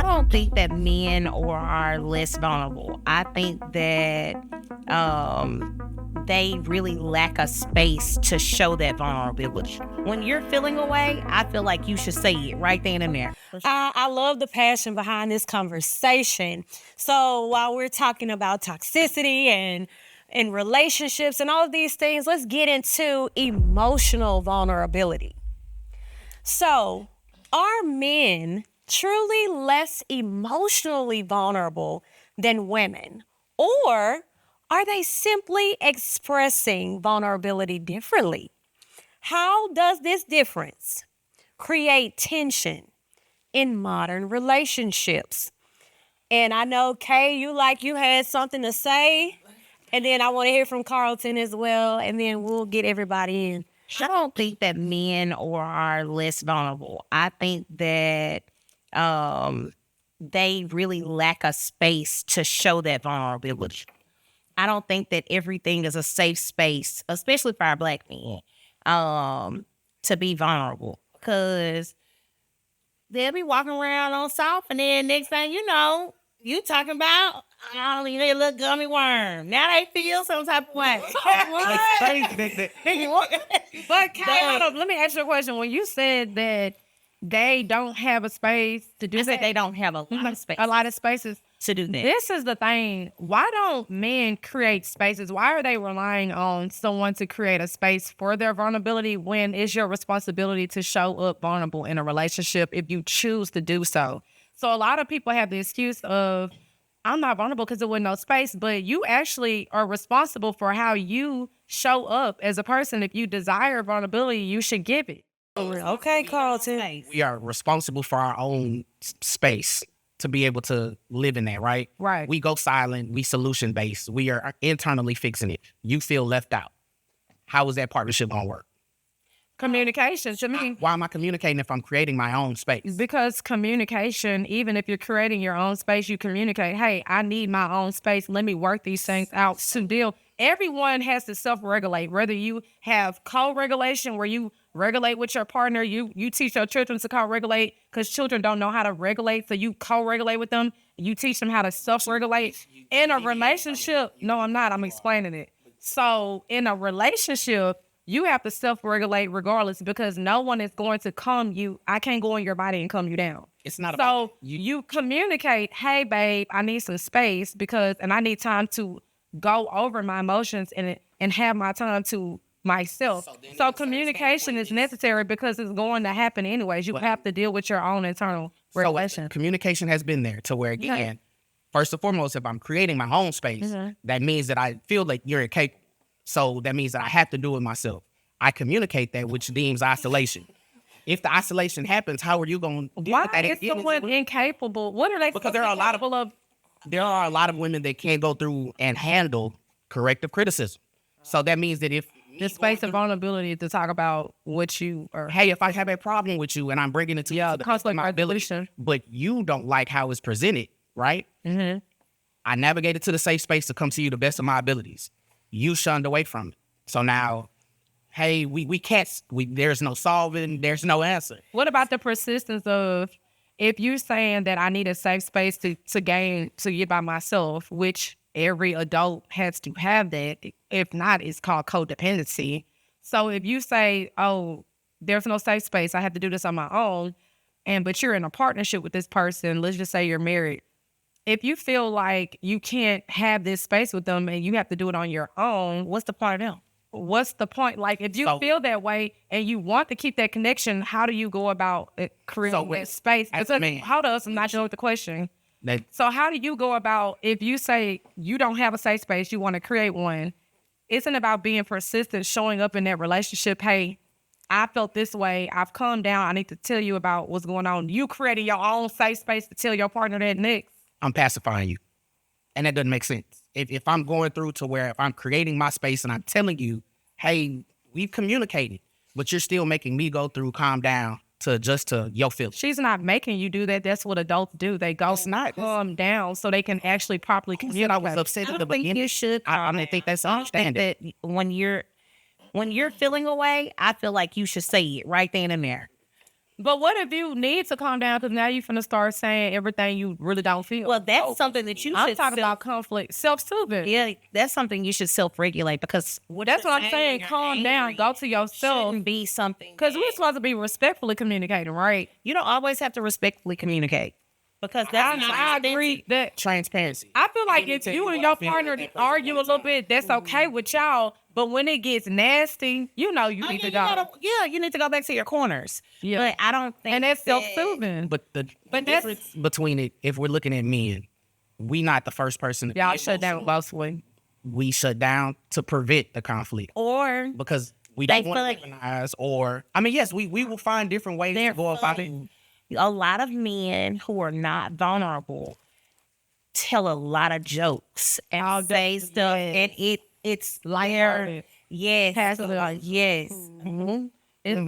don't think that men are less vulnerable. I think that they really lack a space to show that vulnerability. When you're feeling away, I feel like you should say it right then and there. I love the passion behind this conversation. So while we're talking about toxicity and relationships and all of these things, let's get into emotional vulnerability. So, are men truly less emotionally vulnerable than women? Or are they simply expressing vulnerability differently? How does this difference create tension in modern relationships? And I know, Kay, you had something to say. And then I want to hear from Carlton as well. And then we'll get everybody in. I don't think that men are less vulnerable. I think that they really lack a space to show that vulnerability. I don't think that everything is a safe space, especially for our Black men, to be vulnerable. Because they'll be walking around on soft, and then next thing you know, you talking about, oh, you need a little gummy worm. Now they feel some type of way. But Kay, hold up, let me ask you a question. When you said that they don't have a space to do I that, said they don't have a lot of space a lot of spaces to do that. This is the thing. Why don't men create spaces? Why are they relying on someone to create a space for their vulnerability when it's your responsibility to show up vulnerable in a relationship if you choose to do so? So a lot of people have the excuse of, I'm not vulnerable because there was no space, but you actually are responsible for how you show up as a person. If you desire vulnerability, you should give it. Okay, Carlton. We are responsible for our own space to be able to live in that, right? Right. We go silent. We solution-based. We are internally fixing it. You feel left out. How is that partnership going to work? Communication to me. Why am I communicating if I'm creating my own space? Because communication, even if you're creating your own space, you communicate, hey, I need my own space. Let me work these things out to deal. Everyone has to self-regulate, whether you have co-regulation where you regulate with your partner, you teach your children to co-regulate because children don't know how to regulate, so you co-regulate with them. You teach them how to self-regulate. In a relationship, no, I'm not. I'm explaining it. So in a relationship, you have to self-regulate regardless because no one is going to calm you. I can't go in your body and calm you down. It's not so about you communicate, hey, babe, I need some space and I need time to go over my emotions and have my time to myself. So communication is necessary because it's going to happen anyways. You have to deal with your own internal regulation. Communication has been there to where, again, first and foremost, if I'm creating my own space, that means that I feel like you're incapable. So that means that I have to do it myself. I communicate that, which deems isolation. If the isolation happens, how are you going to deal with that? Why is someone incapable? What are they? Because there are a lot of women that can't go through and handle corrective criticism. So that means that if the space of vulnerability to talk about what you are. Hey, if I have a problem with you and I'm bringing it to you, conflict resolution, but you don't like how it's presented, right? Mm-hmm. I navigated to the safe space to come to you the best of my abilities. You shunned away from it. So now, hey, we can't. There's no solving. There's no answer. What about the persistence of if you're saying that I need a safe space to get by myself, which every adult has to have that. If not, it's called codependency. So if you say, oh, there's no safe space, I have to do this on my own, but you're in a partnership with this person, let's just say you're married. If you feel like you can't have this space with them and you have to do it on your own, what's the point of them? What's the point? Like, if you feel that way and you want to keep that connection, how do you go about creating that space? Hold up, I'm not done with the question. So how do you go about, if you say you don't have a safe space, you want to create one, isn't about being persistent, showing up in that relationship, hey, I felt this way, I've calmed down, I need to tell you about what's going on. You creating your own safe space to tell your partner that next. I'm pacifying you. And that doesn't make sense. If I'm going through to where if I'm creating my space and I'm telling you, hey, we've communicated, but you're still making me go through calm down to adjust to your feelings. She's not making you do that. That's what adults do. They go calm down so they can actually properly communicate. I was upset at the beginning. I think you should. I think that's understandable. That when you're feeling away, I feel like you should say it right then and there. But what if you need to calm down because now you finna start saying everything you really don't feel? Well, that's something that you I'm should talking about conflict, self-soothing. yeah, that's something you should self-regulate because That's what I'm saying. Calm down. Go to yourself. shouldn't be something Because we're supposed to be respectfully communicating, right? you don't always have to respectfully communicate because that's not I agree that Transparency. I feel like if you and your partner argue a little bit, that's okay with y'all. But when it gets nasty, you know you need to go. you need to go back to your corners. Yeah. But I don't think And that's that- self-soothing. But the But that's- difference between it, if we're looking at men, we not the first person to Y'all be shut down emotional. mostly. We shut down to prevent the conflict or because we They don't want feel to like- weaponize. Or I mean, yes, we will find different ways to go about it. a lot of men who are not vulnerable tell a lot of jokes and Oh, say that's- stuff, and it's Lighthearted. yes, Passive. yes. It's